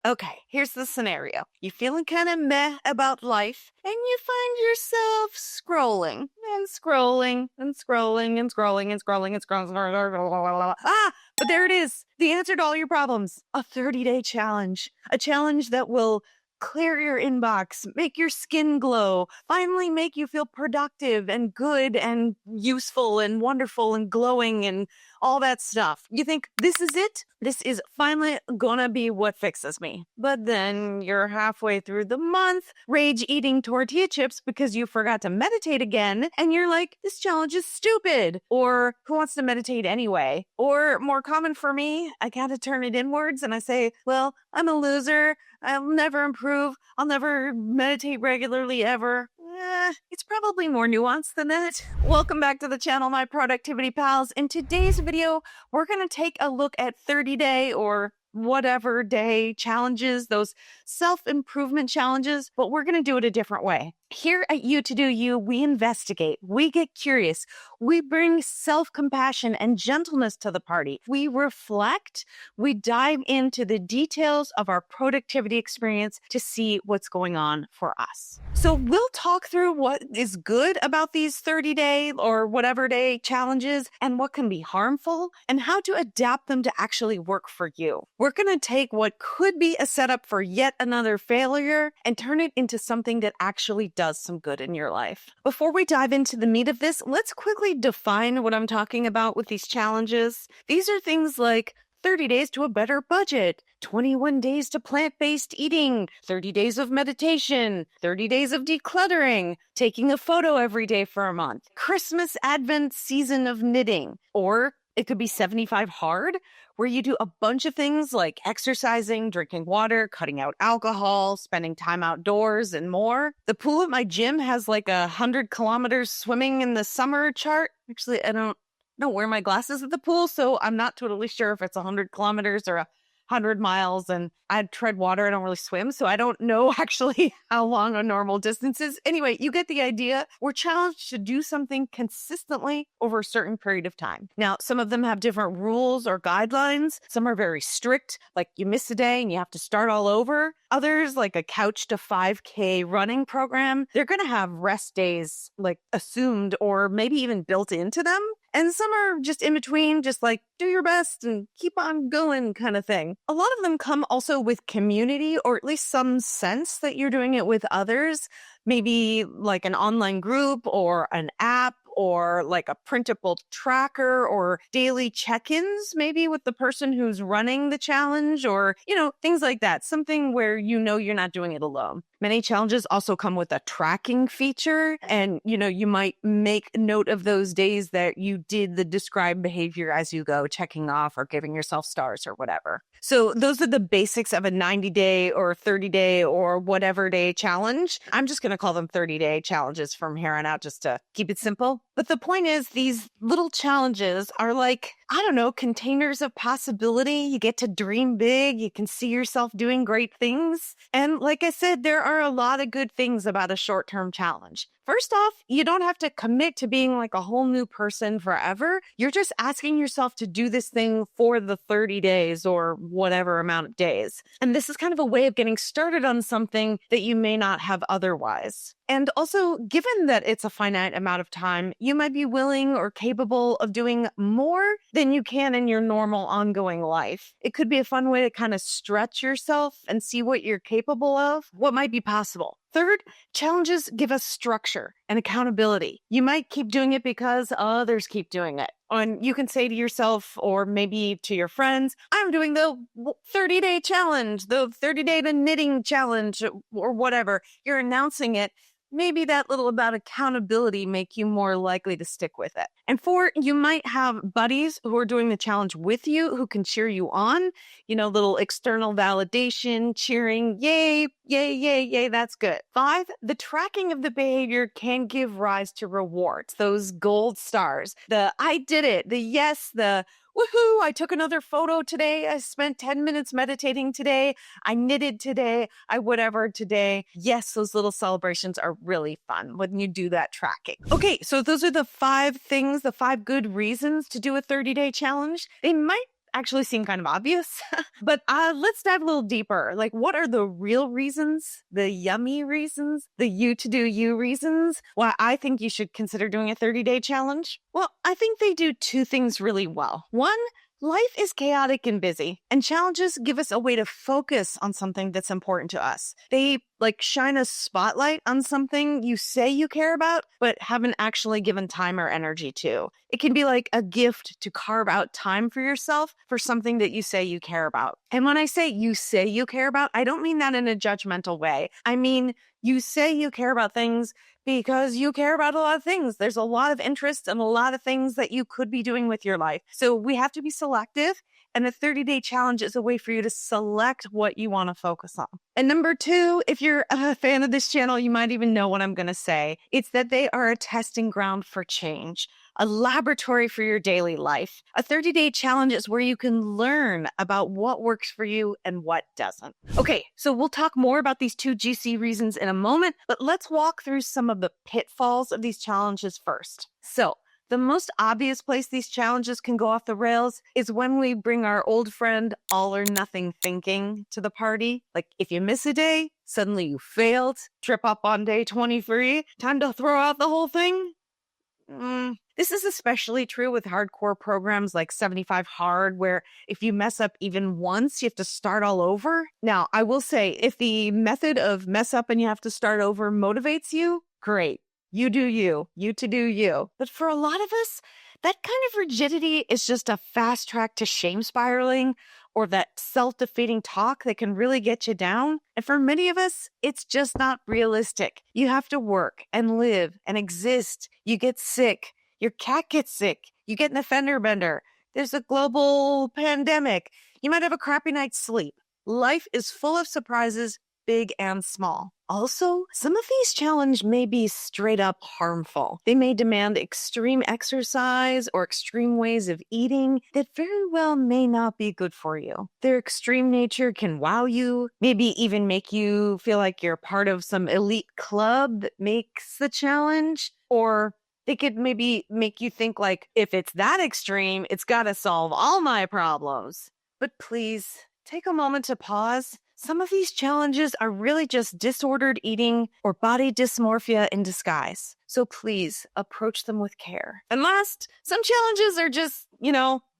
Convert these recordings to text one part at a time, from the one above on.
Okay, here's the scenario. You're feeling kind of meh about life, and you find yourself scrolling and scrolling and scrolling and scrolling and scrolling and scrolling. But there it is. The answer to all your problems. A 30-day challenge. A challenge that will clear your inbox, make your skin glow, finally make you feel productive and good and useful and wonderful and glowing and all that stuff. You think, this is it? This is finally gonna be what fixes me. But then you're halfway through the month, rage eating tortilla chips because you forgot to meditate again, and you're like, this challenge is stupid. Or who wants to meditate anyway? Or more common for me, I gotta turn it inwards and I say, well, I'm a loser. I'll never improve. I'll never meditate regularly ever. It's probably more nuanced than that. Welcome back to the channel, my productivity pals. In today's video, we're going to take a look at 30-day or whatever day challenges, those self-improvement challenges, but we're going to do it a different way. Here at You ToDo You, we investigate, we get curious, we bring self-compassion and gentleness to the party. We reflect, we dive into the details of our productivity experience to see what's going on for us. So we'll talk through what is good about these 30-day or whatever day challenges and what can be harmful and how to adapt them to actually work for you. We're going to take what could be a setup for yet another failure and turn it into something that actually does some good in your life. Before we dive into the meat of this, let's quickly define what I'm talking about with these challenges. These are things like 30 days to a better budget, 21 days to plant-based eating, 30 days of meditation, 30 days of decluttering, taking a photo every day for a month, Christmas Advent season of knitting, or it could be 75 hard, where you do a bunch of things like exercising, drinking water, cutting out alcohol, spending time outdoors, and more. The pool at my gym has like 100 kilometers swimming in the summer chart. Actually, I don't wear my glasses at the pool, so I'm not totally sure if it's 100 kilometers or 100 miles, and I tread water. I don't really swim, so I don't know actually how long a normal distance is. Anyway, you get the idea. We're challenged to do something consistently over a certain period of time. Now, some of them have different rules or guidelines. Some are very strict, like you miss a day and you have to start all over. Others, like a couch to 5K running program, they're going to have rest days like assumed or maybe even built into them. And some are just in between, just like do your best and keep on going kind of thing. A lot of them come also with community, or at least some sense that you're doing it with others, maybe like an online group or an app, or like a printable tracker or daily check-ins, maybe with the person who's running the challenge, or, things like that. Something where you're not doing it alone. Many challenges also come with a tracking feature, and, you might make note of those days that you did the described behavior as you go, checking off or giving yourself stars or whatever. So those are the basics of a 90-day or 30-day or whatever day challenge. I'm just going to call them 30-day challenges from here on out just to keep it simple. But the point is, these little challenges are like, containers of possibility. You get to dream big. You can see yourself doing great things. And like I said, there are a lot of good things about a short-term challenge. First off, you don't have to commit to being like a whole new person forever. You're just asking yourself to do this thing for the 30 days or whatever amount of days. And this is kind of a way of getting started on something that you may not have otherwise. And also, given that it's a finite amount of time, you might be willing or capable of doing more than you can in your normal ongoing life. It could be a fun way to kind of stretch yourself and see what you're capable of, what might be possible. Third, challenges give us structure and accountability. You might keep doing it because others keep doing it. And you can say to yourself, or maybe to your friends, I'm doing the 30-day challenge, the 30-day knitting challenge, or whatever. You're announcing it. Maybe that little about accountability make you more likely to stick with it. And four, you might have buddies who are doing the challenge with you who can cheer you on, little external validation, cheering, yay, yay, yay, yay, that's good. Five, the tracking of the behavior can give rise to rewards, those gold stars, the I did it, the yes, the woohoo, I took another photo today. I spent 10 minutes meditating today. I knitted today. I whatever today. Yes, those little celebrations are really fun when you do that tracking. Okay, so those are the 5 things, the 5 good reasons to do a 30-day challenge. They might actually seem kind of obvious, but let's dive a little deeper. Like, what are the real reasons, the yummy reasons, the you to do you reasons why I think you should consider doing a 30-day challenge? Well, I think they do two things really well. One, life is chaotic and busy, and challenges give us a way to focus on something that's important to us. They shine a spotlight on something you say you care about, but haven't actually given time or energy to. It can be like a gift to carve out time for yourself for something that you say you care about. And when I say you say you care about, I don't mean that in a judgmental way. I mean, you say you care about things because you care about a lot of things. There's a lot of interests and a lot of things that you could be doing with your life. So we have to be selective. And a 30-day challenge is a way for you to select what you want to focus on. And number two, if you're a fan of this channel, you might even know what I'm going to say. It's that they are a testing ground for change, a laboratory for your daily life. A 30-day challenge is where you can learn about what works for you and what doesn't. Okay, so we'll talk more about these two juicy reasons in a moment, but let's walk through some of the pitfalls of these challenges first. So, the most obvious place these challenges can go off the rails is when we bring our old friend all or nothing thinking to the party. Like, if you miss a day, suddenly you failed, trip up on day 23, time to throw out the whole thing. This is especially true with hardcore programs like 75 Hard, where if you mess up even once, you have to start all over. Now, I will say, if the method of mess up and you have to start over motivates you, great. You do you. You to do you. But for a lot of us, that kind of rigidity is just a fast track to shame spiraling or that self-defeating talk that can really get you down. And for many of us, it's just not realistic. You have to work and live and exist. You get sick. Your cat gets sick. You get an offender bender. There's a global pandemic. You might have a crappy night's sleep. Life is full of surprises, big and small. Also, some of these challenges may be straight up harmful. They may demand extreme exercise or extreme ways of eating that very well may not be good for you. Their extreme nature can wow you, maybe even make you feel like you're part of some elite club that makes the challenge, or they could maybe make you think like, if it's that extreme, it's got to solve all my problems. But please, take a moment to pause. Some of these challenges are really just disordered eating or body dysmorphia in disguise. So please approach them with care. And last, some challenges are just,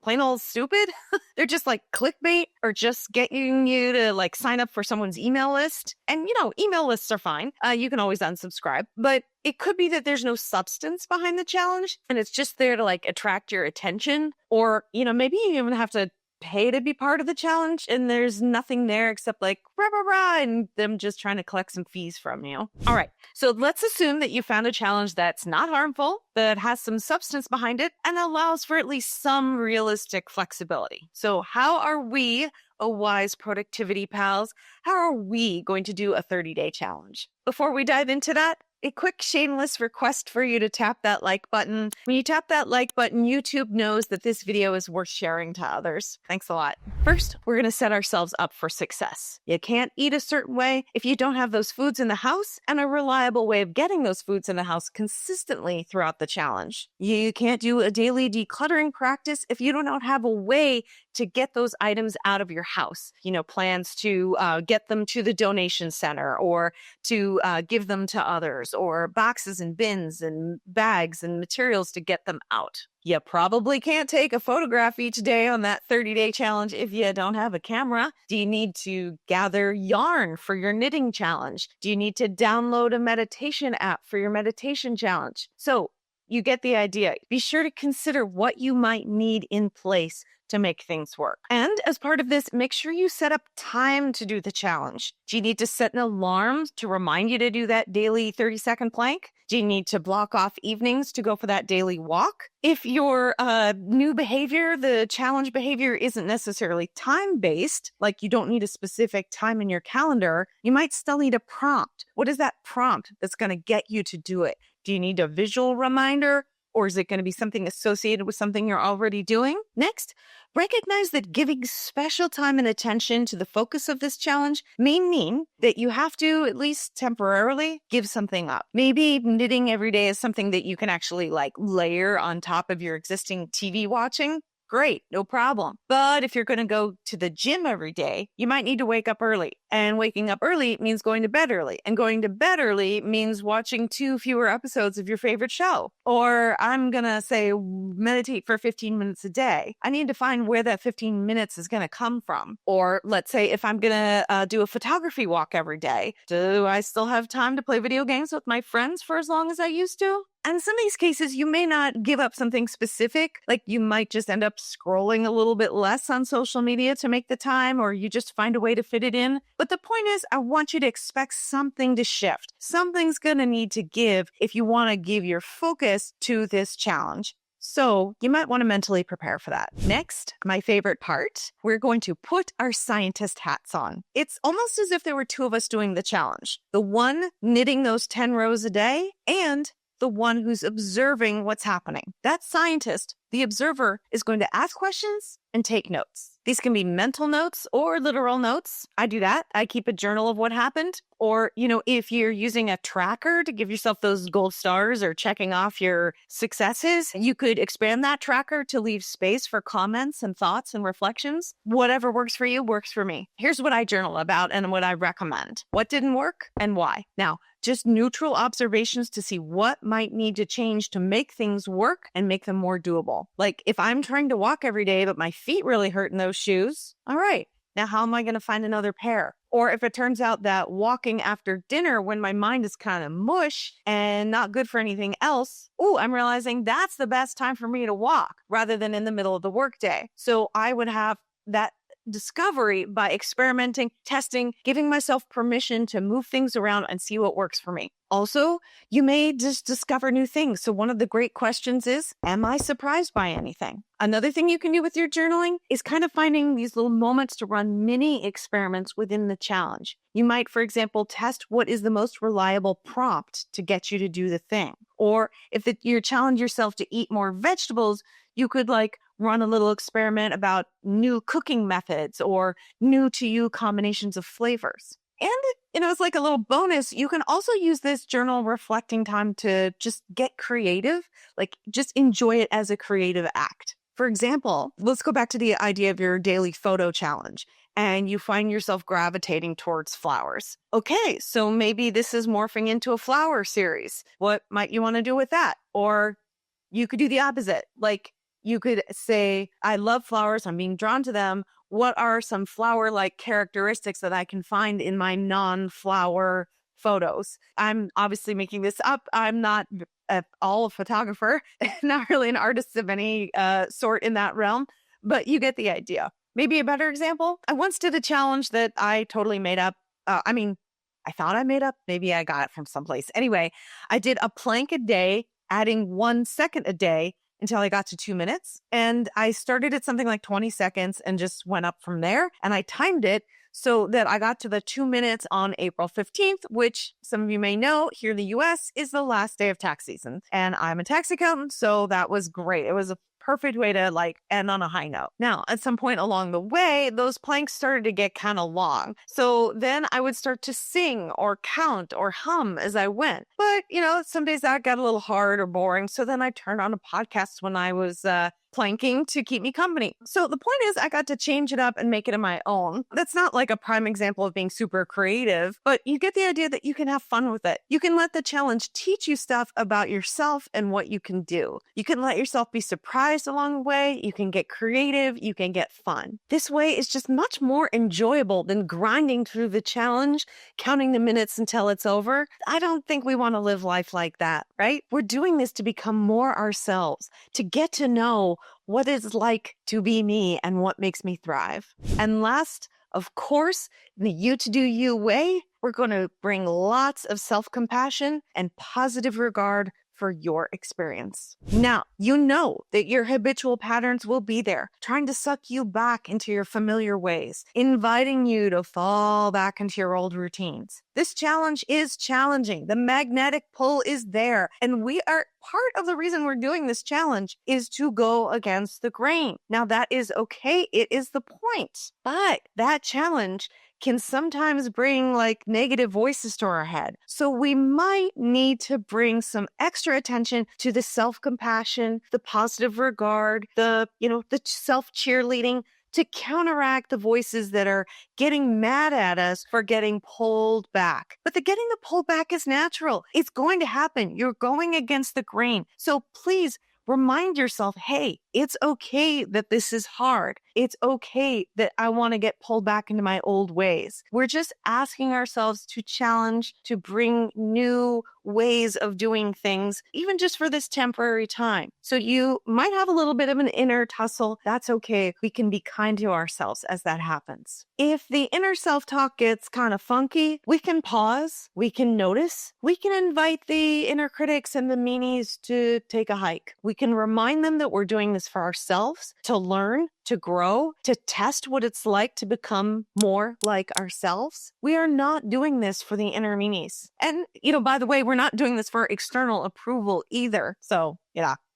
plain old stupid. They're just like clickbait or just getting you to sign up for someone's email list. And, email lists are fine. You can always unsubscribe, but it could be that there's no substance behind the challenge and it's just there to attract your attention. Or, maybe you even have to pay to be part of the challenge and there's nothing there except rah, rah, rah, and them just trying to collect some fees from you. All right, so let's assume that you found a challenge that's not harmful, that has some substance behind it, and allows for at least some realistic flexibility. So how are we, wise productivity pals, how are we going to do a 30-day challenge? Before we dive into that, a quick shameless request for you to tap that like button. When you tap that like button, YouTube knows that this video is worth sharing to others. Thanks a lot. First, we're going to set ourselves up for success. You can't eat a certain way if you don't have those foods in the house and a reliable way of getting those foods in the house consistently throughout the challenge. You can't do a daily decluttering practice if you don't have a way to get those items out of your house. Plans to get them to the donation center or to give them to others, or boxes and bins and bags and materials to get them out. You probably can't take a photograph each day on that 30-day challenge if you don't have a camera. Do you need to gather yarn for your knitting challenge? Do you need to download a meditation app for your meditation challenge? So you get the idea. Be sure to consider what you might need in place to make things work. And as part of this, make sure you set up time to do the challenge. Do you need to set an alarm to remind you to do that daily 30-second plank? Do you need to block off evenings to go for that daily walk? If your new behavior, the challenge behavior, isn't necessarily time-based, like you don't need a specific time in your calendar, you might still need a prompt. What is that prompt that's going to get you to do it? Do you need a visual reminder? Or is it going to be something associated with something you're already doing? Next, recognize that giving special time and attention to the focus of this challenge may mean that you have to, at least temporarily, give something up. Maybe knitting every day is something that you can actually layer on top of your existing TV watching. Great, no problem. But if you're going to go to the gym every day, you might need to wake up early. And waking up early means going to bed early. And going to bed early means watching 2 fewer episodes of your favorite show. Or I'm going to say meditate for 15 minutes a day. I need to find where that 15 minutes is going to come from. Or let's say if I'm going to do a photography walk every day, do I still have time to play video games with my friends for as long as I used to? And in some of these cases, you may not give up something specific, like you might just end up scrolling a little bit less on social media to make the time, or you just find a way to fit it in. But the point is, I want you to expect something to shift. Something's going to need to give if you want to give your focus to this challenge. So you might want to mentally prepare for that. Next, my favorite part, we're going to put our scientist hats on. It's almost as if there were two of us doing the challenge. The one knitting those 10 rows a day and the one who's observing what's happening. That scientist, the observer, is going to ask questions and take notes. These can be mental notes or literal notes. I do that. I keep a journal of what happened. Or, if you're using a tracker to give yourself those gold stars or checking off your successes, you could expand that tracker to leave space for comments and thoughts and reflections. Whatever works for you works for me. Here's what I journal about and what I recommend. What didn't work and why. Now, just neutral observations to see what might need to change to make things work and make them more doable. Like if I'm trying to walk every day, but my feet really hurt in those shoes, all right, now how am I going to find another pair? Or if it turns out that walking after dinner when my mind is kind of mush and not good for anything else, I'm realizing that's the best time for me to walk rather than in the middle of the workday. So I would have that discovery by experimenting, testing, giving myself permission to move things around and see what works for me. Also, you may just discover new things. So one of the great questions is, am I surprised by anything? Another thing you can do with your journaling is kind of finding these little moments to run mini experiments within the challenge. You might, for example, test what is the most reliable prompt to get you to do the thing. Or if you challenge yourself to eat more vegetables, you could run a little experiment about new cooking methods or new to you combinations of flavors. And, it's like a little bonus. You can also use this journal reflecting time to just get creative, just enjoy it as a creative act. For example, let's go back to the idea of your daily photo challenge and you find yourself gravitating towards flowers. Okay, so maybe this is morphing into a flower series. What might you want to do with that? Or you could do the opposite. You could say, I love flowers. I'm being drawn to them. What are some flower-like characteristics that I can find in my non-flower photos? I'm obviously making this up. I'm not at all a photographer, not really an artist of any sort in that realm, but you get the idea. Maybe a better example. I once did a challenge that I totally made up. I thought I made up. Maybe I got it from someplace. Anyway, I did a plank a day, adding 1 second a day until I got to 2 minutes. And I started at something like 20 seconds and just went up from there. And I timed it so that I got to the 2 minutes on April 15th, which some of you may know here in the US is the last day of tax season. And I'm a tax accountant, so that was great. It was a perfect way to end on a high note. Now, at some point along the way, those planks started to get kind of long. So then I would start to sing or count or hum as I went. But, some days that got a little hard or boring. So then I turned on a podcast when I was planking to keep me company. So the point is I got to change it up and make it in my own. That's not like a prime example of being super creative, but you get the idea that you can have fun with it. You can let the challenge teach you stuff about yourself and what you can do. You can let yourself be surprised along the way. You can get creative. You can get fun. This way is just much more enjoyable than grinding through the challenge, counting the minutes until it's over. I don't think we want to live life like that, right? We're doing this to become more ourselves, to get to know what it's like to be me and what makes me thrive. And last, of course, in the You To Do You way, we're going to bring lots of self-compassion and positive regard for your experience. Now, you know that your habitual patterns will be there, trying to suck you back into your familiar ways, inviting you to fall back into your old routines. This challenge is challenging. The magnetic pull is there. And part of the reason we're doing this challenge is to go against the grain. Now, that is okay. It is the point. But that challenge can sometimes bring like negative voices to our head. So we might need to bring some extra attention to the self-compassion, the positive regard, the self-cheerleading to counteract the voices that are getting mad at us for getting pulled back. But the getting the pulled back is natural. It's going to happen. You're going against the grain. So please remind yourself, hey, it's okay that this is hard. It's okay that I want to get pulled back into my old ways. We're just asking ourselves to challenge, to bring new ways of doing things, even just for this temporary time. So you might have a little bit of an inner tussle. That's okay. We can be kind to ourselves as that happens. If the inner self-talk gets kind of funky, we can pause, we can notice, we can invite the inner critics and the meanies to take a hike. We can remind them that we're doing this for ourselves, to learn, to grow, to test what it's like to become more like ourselves. We are not doing this for the inner meanies. And, by the way, we're not doing this for external approval either. So,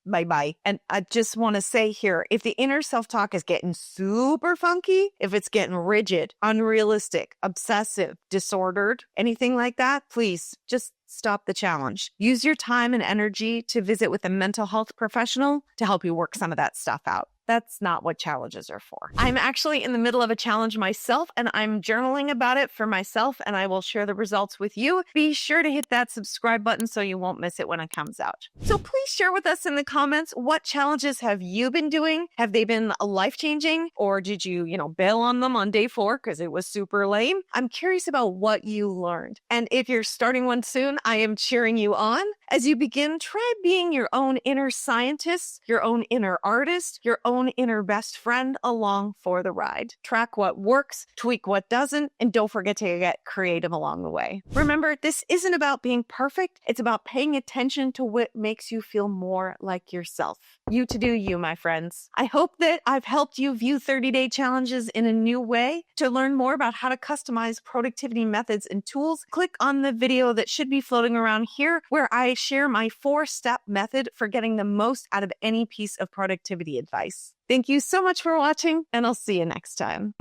bye-bye. And I just want to say here, if the inner self-talk is getting super funky, if it's getting rigid, unrealistic, obsessive, disordered, anything like that, please just stop the challenge. Use your time and energy to visit with a mental health professional to help you work some of that stuff out. That's not what challenges are for. I'm actually in the middle of a challenge myself, and I'm journaling about it for myself, and I will share the results with you. Be sure to hit that subscribe button so you won't miss it when it comes out. So please share with us in the comments, what challenges have you been doing? Have they been life-changing? Or did you, bail on them on day 4 because it was super lame? I'm curious about what you learned. And if you're starting one soon, I am cheering you on. As you begin, try being your own inner scientist, your own inner artist, your own inner best friend along for the ride. Track what works, tweak what doesn't, and don't forget to get creative along the way. Remember, this isn't about being perfect. It's about paying attention to what makes you feel more like yourself. You to do you, my friends. I hope that I've helped you view 30-day challenges in a new way. To learn more about how to customize productivity methods and tools, click on the video that should be floating around here where I share my 4-step method for getting the most out of any piece of productivity advice. Thank you so much for watching, and I'll see you next time.